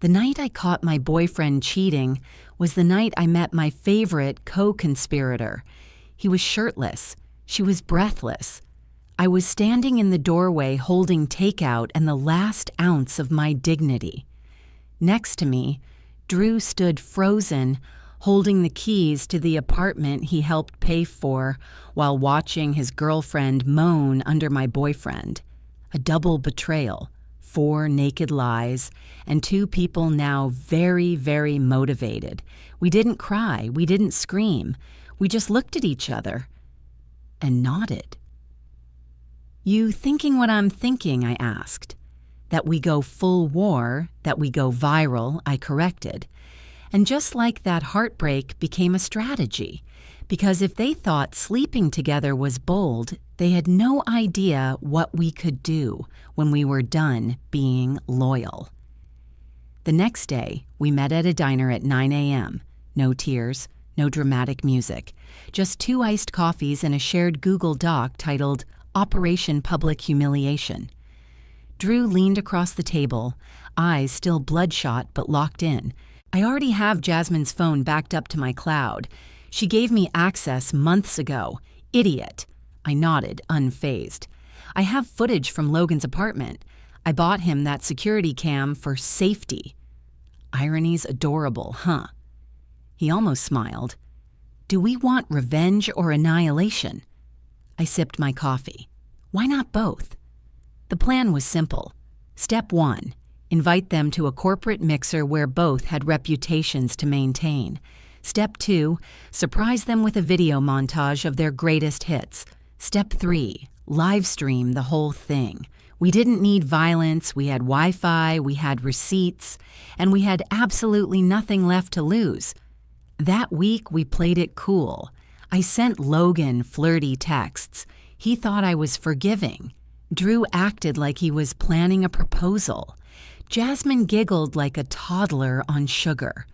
The night I caught my boyfriend cheating was the night I met my favorite co-conspirator. He was shirtless. She was breathless. I was standing in the doorway holding takeout and the last ounce of my dignity. Next to me, Drew stood frozen, holding the keys to the apartment he helped pay for while watching his girlfriend moan under my boyfriend. A double betrayal, 4 naked lies, and 2 people now very, very motivated. We didn't cry, we didn't scream. We just looked at each other and nodded. "You thinking what I'm thinking?" I asked. "That we go full war, that we go viral," I corrected. And just like that, heartbreak became a strategy, because if they thought sleeping together was bold, they had no idea what we could do when we were done being loyal. The next day, we met at a diner at 9 a.m. No tears, no dramatic music, just 2 iced coffees and a shared Google Doc titled Operation Public Humiliation. Drew leaned across the table, eyes still bloodshot but locked in. I already have Jasmine's phone backed up to my cloud. She gave me access months ago. Idiot. I nodded, unfazed. I have footage from Logan's apartment. I bought him that security cam for safety. Irony's adorable, huh? He almost smiled. Do we want revenge or annihilation? I sipped my coffee. Why not both? The plan was simple. Step 1. Invite them to a corporate mixer where both had reputations to maintain. Step 2. Surprise them with a video montage of their greatest hits. Step 3. Live stream the whole thing. We didn't need violence, we had Wi-Fi, we had receipts, and we had absolutely nothing left to lose. That week, we played it cool. I sent Logan flirty texts. He thought I was forgiving. Drew acted like he was planning a proposal. Jasmine giggled like a toddler on sugar.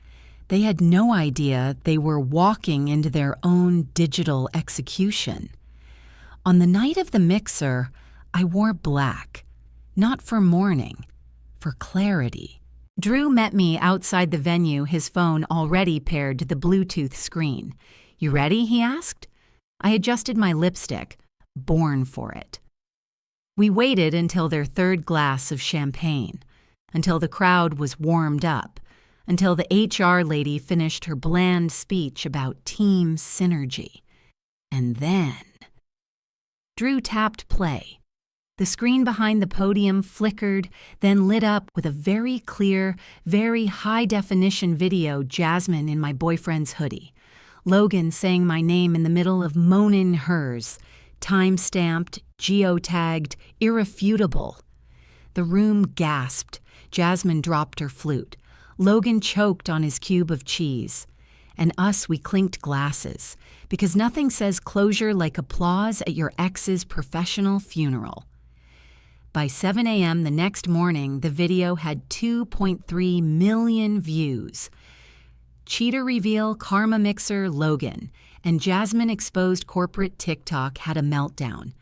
They had no idea they were walking into their own digital execution. On the night of the mixer, I wore black. Not for mourning, for clarity. Drew met me outside the venue, his phone already paired to the Bluetooth screen. "You ready?" he asked. I adjusted my lipstick, born for it. We waited until their 3rd glass of champagne, until the crowd was warmed up, until the HR lady finished her bland speech about team synergy. And then Drew tapped play. The screen behind the podium flickered, then lit up with a very clear, very high-definition video Jasmine in my boyfriend's hoodie. Logan saying my name in the middle of moaning hers, time-stamped, geotagged, irrefutable. The room gasped. Jasmine dropped her flute. Logan choked on his cube of cheese. And we clinked glasses, because nothing says closure like applause at your ex's professional funeral. By 7 a.m. the next morning, the video had 2.3 million views. Cheater reveal Karma Mixer Logan, and Jasmine exposed corporate TikTok had a meltdown.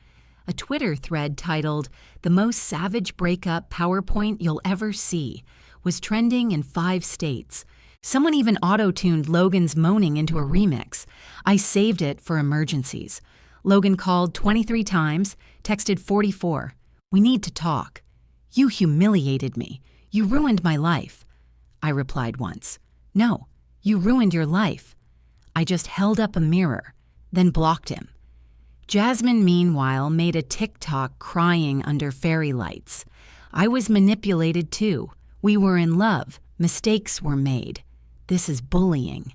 A Twitter thread titled, "The Most Savage Breakup PowerPoint You'll Ever See," was trending in 5 states. Someone even auto-tuned Logan's moaning into a remix. I saved it for emergencies. Logan called 23 times, texted 44. "We need to talk. You humiliated me. You ruined my life." I replied once. "No, you ruined your life." I just held up a mirror, then blocked him. Jasmine, meanwhile, made a TikTok crying under fairy lights. I was manipulated too. We were in love. Mistakes were made. This is bullying.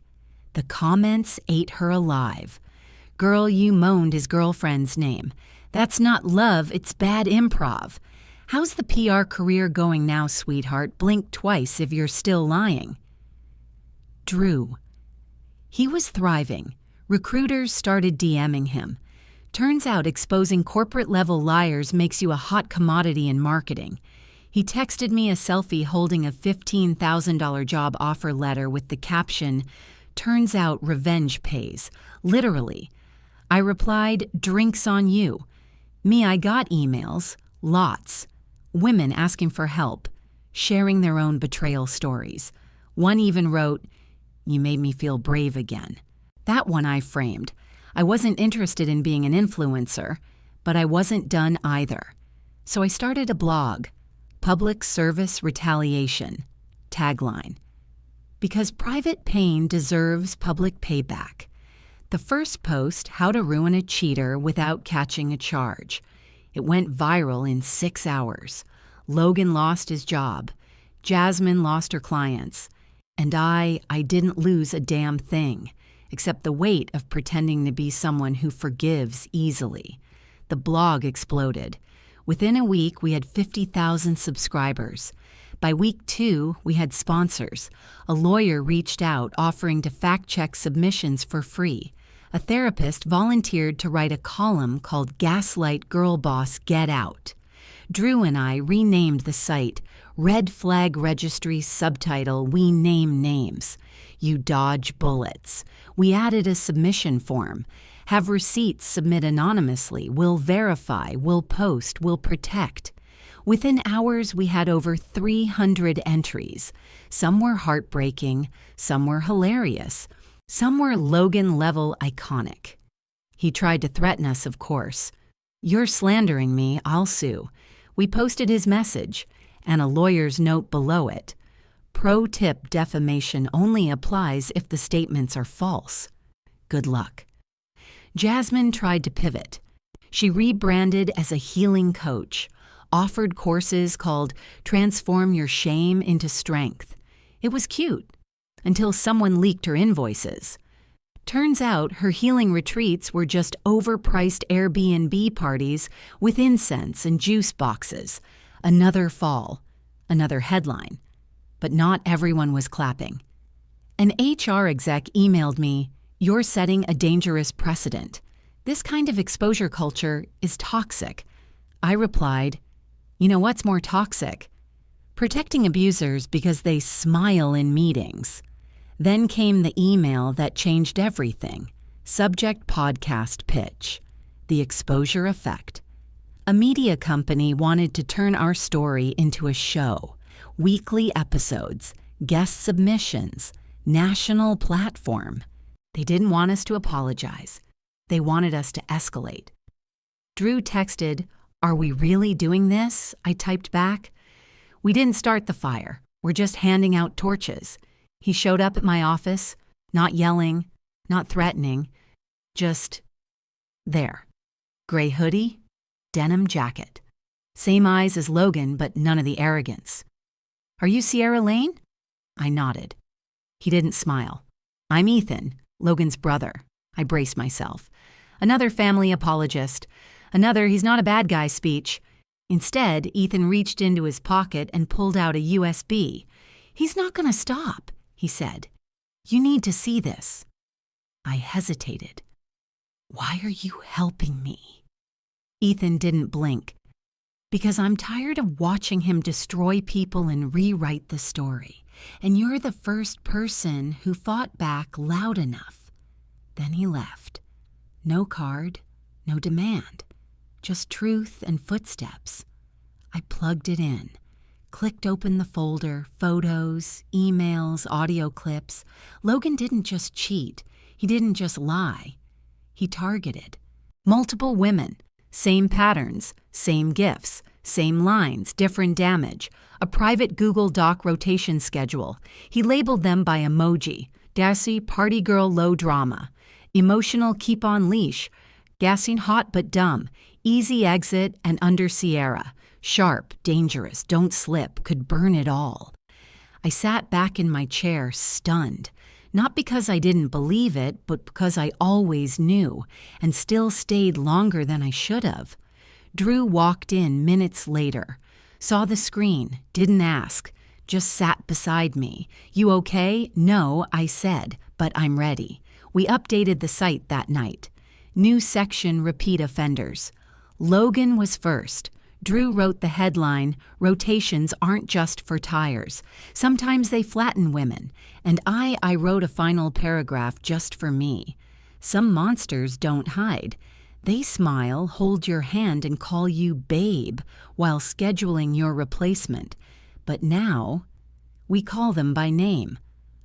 The comments ate her alive. "Girl, you moaned his girlfriend's name. That's not love, it's bad improv. How's the PR career going now, sweetheart? Blink twice if you're still lying." Drew. He was thriving. Recruiters started DMing him. Turns out exposing corporate-level liars makes you a hot commodity in marketing. He texted me a selfie holding a $15,000 job offer letter with the caption, "Turns out revenge pays." Literally. I replied, "Drinks on you." I got emails. Lots. Women asking for help. sharing their own betrayal stories. One even wrote, "You made me feel brave again." That one I framed. I wasn't interested in being an influencer, but I wasn't done either. So I started a blog, Public Service Retaliation, tagline, because private pain deserves public payback. The first post, How to Ruin a Cheater Without Catching a Charge. It went viral in 6 hours. Logan lost his job. Jasmine lost her clients. And I didn't lose a damn thing, except the weight of pretending to be someone who forgives easily. The blog exploded. Within a week, we had 50,000 subscribers. By week 2, we had sponsors. A lawyer reached out offering to fact-check submissions for free. A therapist volunteered to write a column called Gaslight Girl Boss Get Out. Drew and I renamed the site Red Flag Registry, subtitle We Name Names. You dodge bullets. We added a submission form. Have receipts submit anonymously. We'll verify, we'll post, we'll protect. Within hours, we had over 300 entries. Some were heartbreaking, some were hilarious. Some were Logan-level iconic. He tried to threaten us, of course. "You're slandering me, I'll sue." We posted his message, and a lawyer's note below it. Pro tip: defamation only applies if the statements are false. Good luck. Jasmine tried to pivot. She rebranded as a healing coach, offered courses called Transform Your Shame into Strength. It was cute. Until someone leaked her invoices. Turns out her healing retreats were just overpriced Airbnb parties with incense and juice boxes. Another fall, another headline. But not everyone was clapping. An HR exec emailed me, "You're setting a dangerous precedent. This kind of exposure culture is toxic." I replied, "You know what's more toxic? Protecting abusers because they smile in meetings." Then came the email that changed everything. Subject: podcast pitch. The exposure effect. A media company wanted to turn our story into a show. Weekly episodes, guest submissions, national platform. They didn't want us to apologize. They wanted us to escalate. Drew texted, "Are we really doing this?" I typed back. "We didn't start the fire. We're just handing out torches." He showed up at my office, not yelling, not threatening, just there. Gray hoodie, denim jacket. Same eyes as Logan, but none of the arrogance. "Are you Sierra Lane?" I nodded. He didn't smile. "I'm Ethan, Logan's brother." I braced myself. Another family apologist. Another "he's not a bad guy" speech. Instead, Ethan reached into his pocket and pulled out a USB. "He's not going to stop," he said. "You need to see this." I hesitated. "Why are you helping me?" Ethan didn't blink. "Because I'm tired of watching him destroy people and rewrite the story. And you're the first person who fought back loud enough." Then he left. No card, no demand. Just truth and footsteps. I plugged it in. Clicked open the folder, photos, emails, audio clips. Logan didn't just cheat. He didn't just lie. He targeted. Multiple women. Same patterns, same gifts, same lines, different damage. A private Google Doc rotation schedule. He labeled them by emoji. Gassy, party girl, low drama. Emotional, keep on leash. Gassing, hot but dumb. Easy exit and under Sierra. Sharp, dangerous, don't slip, could burn it all. I sat back in my chair, stunned. Not because I didn't believe it, but because I always knew, and still stayed longer than I should have. Drew walked in minutes later. Saw the screen, didn't ask, just sat beside me. "You okay?" "No," I said, "but I'm ready." We updated the site that night. New section: repeat offenders. Logan was first. Drew wrote the headline, "Rotations aren't just for tires. Sometimes they flatten women." And I wrote a final paragraph just for me. Some monsters don't hide. They smile, hold your hand, and call you babe while scheduling your replacement. But now, we call them by name.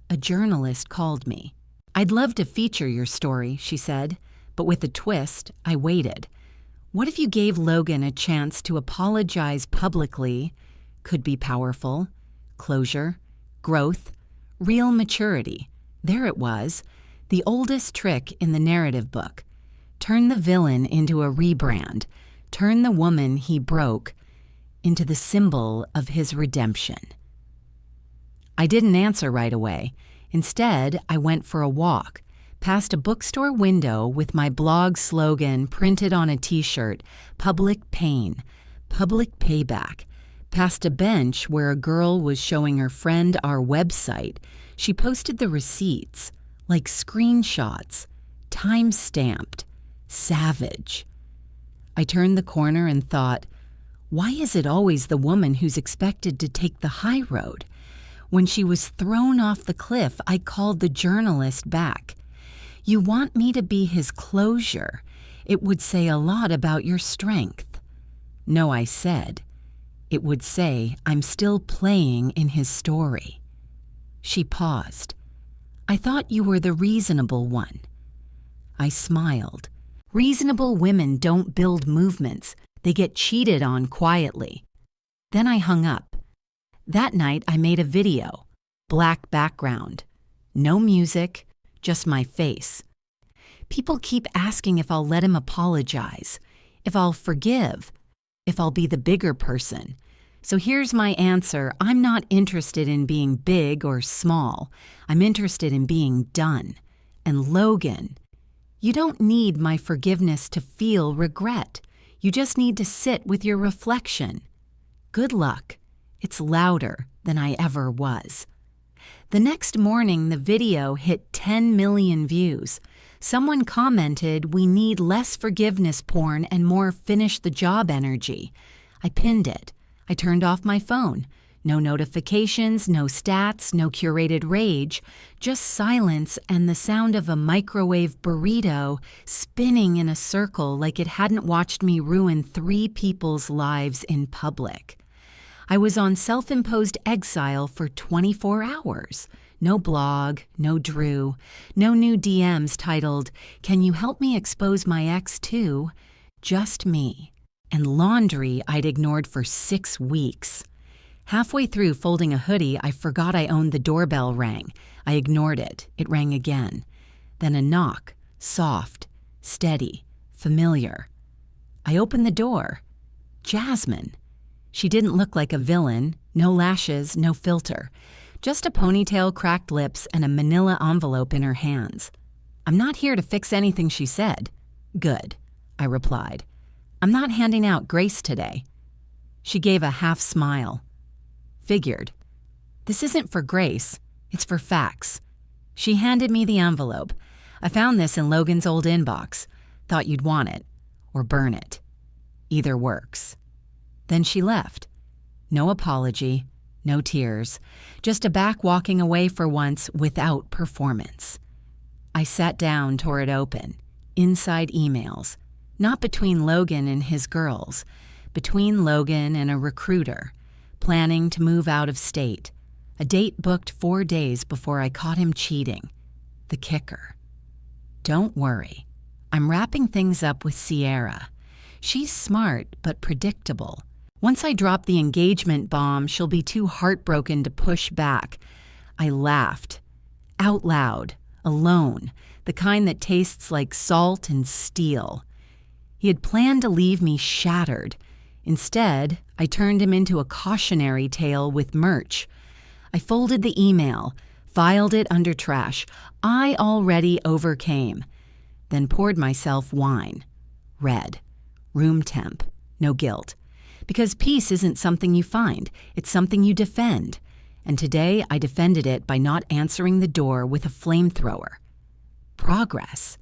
A journalist called me. "I'd love to feature your story," she said, but with a twist, I waited. What if you gave Logan a chance to apologize publicly? Could be powerful. Closure, growth, real maturity. There it was, the oldest trick in the narrative book. Turn the villain into a rebrand. Turn the woman he broke into the symbol of his redemption. I didn't answer right away. Instead, I went for a walk, past a bookstore window with my blog slogan printed on a t-shirt, "Public Pain, Public Payback," past a bench where a girl was showing her friend our website. She posted the receipts, like screenshots, time-stamped, savage. I turned the corner and thought, why is it always the woman who's expected to take the high road? When she was thrown off the cliff, I called the journalist back. "You want me to be his closure. It would say a lot about your strength." "No," I said. "It would say I'm still playing in his story." She paused. "I thought you were the reasonable one." I smiled. Reasonable women don't build movements. They get cheated on quietly. Then I hung up. That night I made a video. Black background. No music, just my face. People keep asking if I'll let him apologize, if I'll forgive, if I'll be the bigger person. So here's my answer. I'm not interested in being big or small. I'm interested in being done. And Logan, you don't need my forgiveness to feel regret. You just need to sit with your reflection. Good luck. It's louder than I ever was. The next morning, the video hit 10 million views. Someone commented, "We need less forgiveness porn and more finish the job energy." I pinned it. I turned off my phone. No notifications, no stats, no curated rage, just silence and the sound of a microwave burrito spinning in a circle like it hadn't watched me ruin 3 people's lives in public. I was on self-imposed exile for 24 hours. No blog, no Drew, no new DMs titled, "Can you help me expose my ex too?" Just me. And laundry I'd ignored for 6 weeks. Halfway through folding a hoodie, I forgot I owned the doorbell rang. I ignored it. It rang again. Then a knock, soft, steady, familiar. I opened the door. Jasmine. She didn't look like a villain. No lashes, no filter. Just a ponytail, cracked lips, and a manila envelope in her hands. "I'm not here to fix anything," she said. "Good," I replied. "I'm not handing out grace today." She gave a half smile. Figured. "This isn't for grace. It's for facts." She handed me the envelope. "I found this in Logan's old inbox. Thought you'd want it. Or burn it. Either works." Then she left. No apology, no tears, just a back walking away for once without performance. I sat down, tore it open. Inside emails. Not between Logan and his girls. Between Logan and a recruiter. Planning to move out of state. A date booked 4 days before I caught him cheating. The kicker. "Don't worry. I'm wrapping things up with Sierra. She's smart but predictable. Once I drop the engagement bomb, she'll be too heartbroken to push back." I laughed. Out loud. Alone. The kind that tastes like salt and steel. He had planned to leave me shattered. Instead, I turned him into a cautionary tale with merch. I folded the email, filed it under trash. I already overcame. Then poured myself wine. Red. Room temp. No guilt. Because peace isn't something you find. It's something you defend. And today I defended it by not answering the door with a flamethrower. Progress.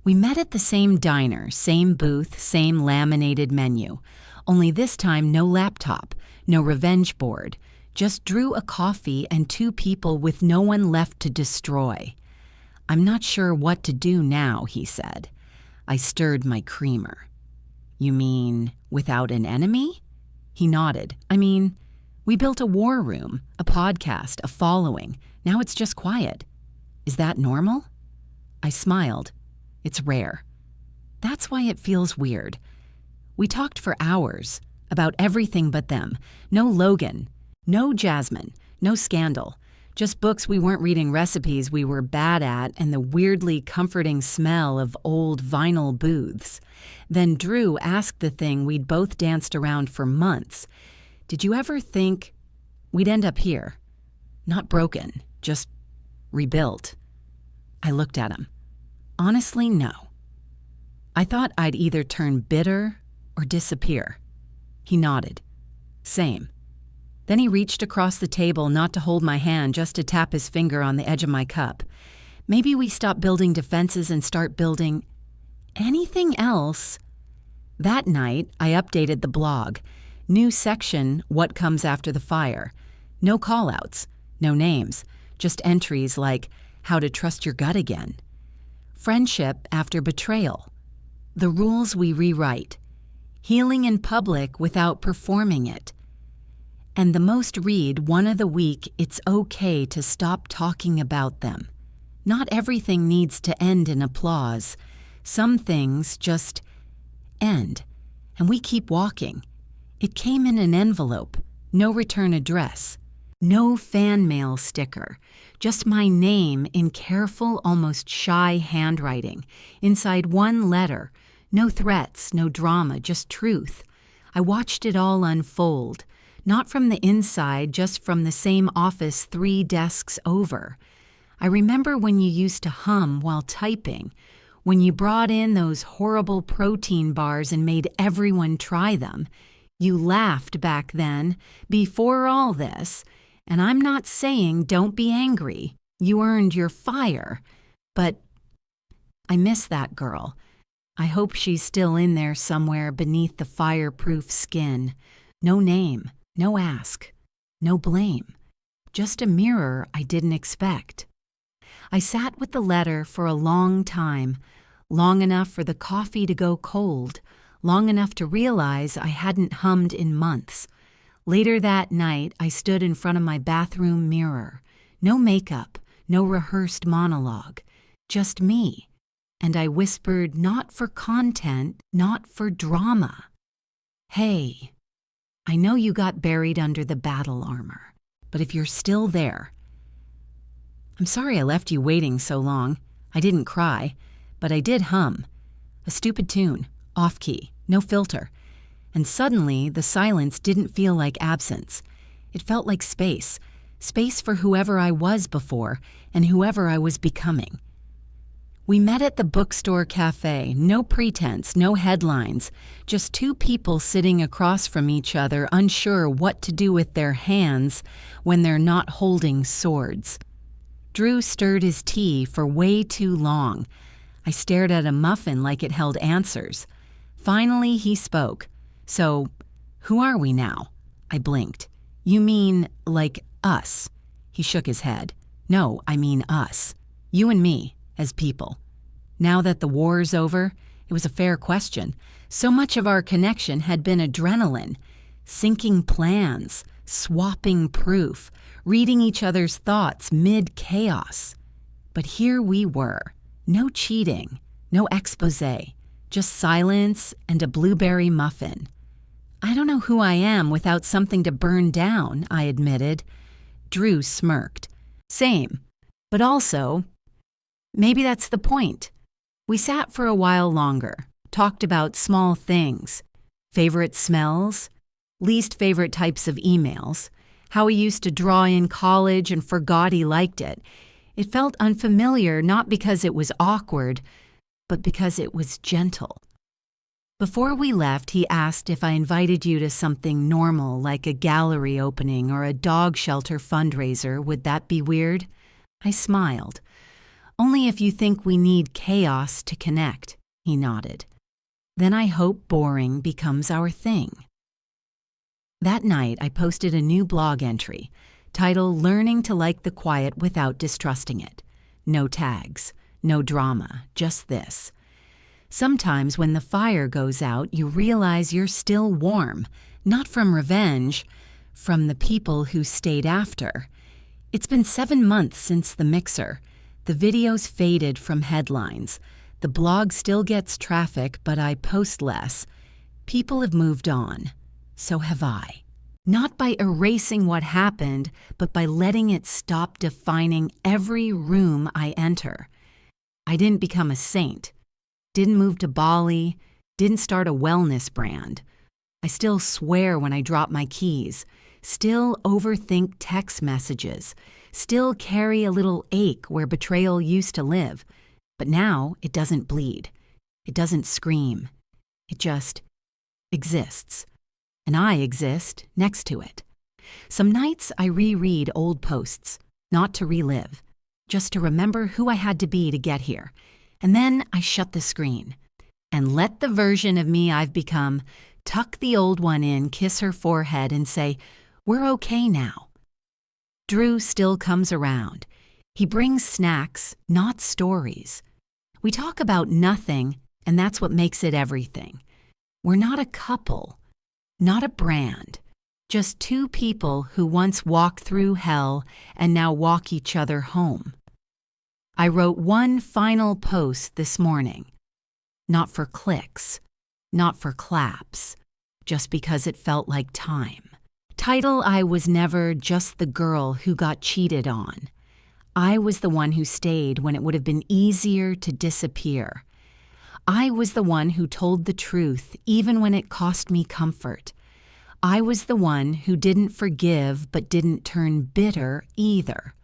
We met at the same diner, same booth, same laminated menu. Only this time no laptop, no revenge board. Just Drew, a coffee, and 2 people with no one left to destroy. "I'm not sure what to do now," he said. I stirred my creamer. "You mean without an enemy?" He nodded. "I mean, We built a war room, a podcast, a following. Now it's just quiet. Is that normal? I smiled. It's rare. That's why it feels weird. We talked for hours about everything but them. No Logan, no Jasmine, no scandal. Just books we weren't reading, recipes we were bad at, and the weirdly comforting smell of old vinyl booths. Then Drew asked the thing we'd both danced around for months. Did you ever think we'd end up here? Not broken, just rebuilt. I looked at him. Honestly, no. I thought I'd either turn bitter or disappear. He nodded. Same. Then he reached across the table, not to hold my hand, just to tap his finger on the edge of my cup. Maybe we stop building defenses and start building anything else. That night, I updated the blog. New section, What Comes After the Fire. No call-outs, no names, just entries like How to Trust Your Gut Again. Friendship after betrayal. The rules we rewrite. Healing in public without performing it. And the most read, one of the week, it's okay to stop talking about them. Not everything needs to end in applause. Some things just end, and we keep walking. It came in an envelope, no return address, no fan mail sticker, just my name in careful, almost shy handwriting. Inside one letter, no threats, no drama, just truth. I watched it all unfold. Not from the inside, just from the same office 3 desks over. I remember when you used to hum while typing, when you brought in those horrible protein bars and made everyone try them. You laughed back then, before all this, and I'm not saying don't be angry. You earned your fire. But I miss that girl. I hope she's still in there somewhere beneath the fireproof skin. No name. No ask, no blame, just a mirror I didn't expect. I sat with the letter for a long time, long enough for the coffee to go cold, long enough to realize I hadn't hummed in months. Later that night, I stood in front of my bathroom mirror. No makeup, no rehearsed monologue, just me. And I whispered, not for content, not for drama. Hey. I know you got buried under the battle armor, but if you're still there, I'm sorry I left you waiting so long. I didn't cry, but I did hum. A stupid tune, off-key, no filter. And suddenly, the silence didn't feel like absence. It felt like space. Space for whoever I was before and whoever I was becoming. We met at the bookstore cafe, no pretense, no headlines, just 2 people sitting across from each other, unsure what to do with their hands when they're not holding swords. Drew stirred his tea for way too long. I stared at a muffin like it held answers. Finally, he spoke. So, who are we now? I blinked. You mean, like, us? He shook his head. No, I mean us. You and me. As people. Now that the war's over, it was a fair question. So much of our connection had been adrenaline, syncing plans, swapping proof, reading each other's thoughts mid-chaos. But here we were. No cheating, no exposé, just silence and a blueberry muffin. I don't know who I am without something to burn down, I admitted. Drew smirked. Same, but also... maybe that's the point. We sat for a while longer, talked about small things, favorite smells, least favorite types of emails, how he used to draw in college and forgot he liked it. It felt unfamiliar not because it was awkward, but because it was gentle. Before we left, he asked if I invited you to something normal like a gallery opening or a dog shelter fundraiser. Would that be weird? I smiled. Only if you think we need chaos to connect, he nodded. Then I hope boring becomes our thing. That night, I posted a new blog entry, titled Learning to Like the Quiet Without Distrusting It. No tags, no drama, just this. Sometimes when the fire goes out, you realize you're still warm, not from revenge, from the people who stayed after. It's been 7 months since the mixer. The videos faded from headlines. The blog still gets traffic, but I post less. People have moved on. So have I. Not by erasing what happened, but by letting it stop defining every room I enter. I didn't become a saint. Didn't move to Bali. Didn't start a wellness brand. I still swear when I drop my keys. Still overthink text messages. Still carry a little ache where betrayal used to live. But now it doesn't bleed. It doesn't scream. It just exists. And I exist next to it. Some nights I reread old posts, not to relive, just to remember who I had to be to get here. And then I shut the screen and let the version of me I've become tuck the old one in, kiss her forehead, and say, "We're okay now." Drew still comes around. He brings snacks, not stories. We talk about nothing, and that's what makes it everything. We're not a couple. Not a brand, just two people who once walked through hell and now walk each other home. I wrote one final post this morning, not for clicks, not for claps, just because it felt like time. Title: I was never just the girl who got cheated on. I was the one who stayed when it would have been easier to disappear. I was the one who told the truth even when it cost me comfort. I was the one who didn't forgive but didn't turn bitter either.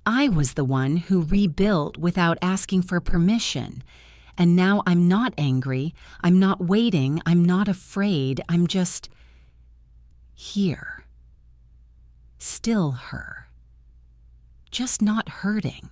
I was the one who rebuilt without asking for permission. And now I'm not angry, I'm not waiting, I'm not afraid, I'm just here. Still her. Just not hurting.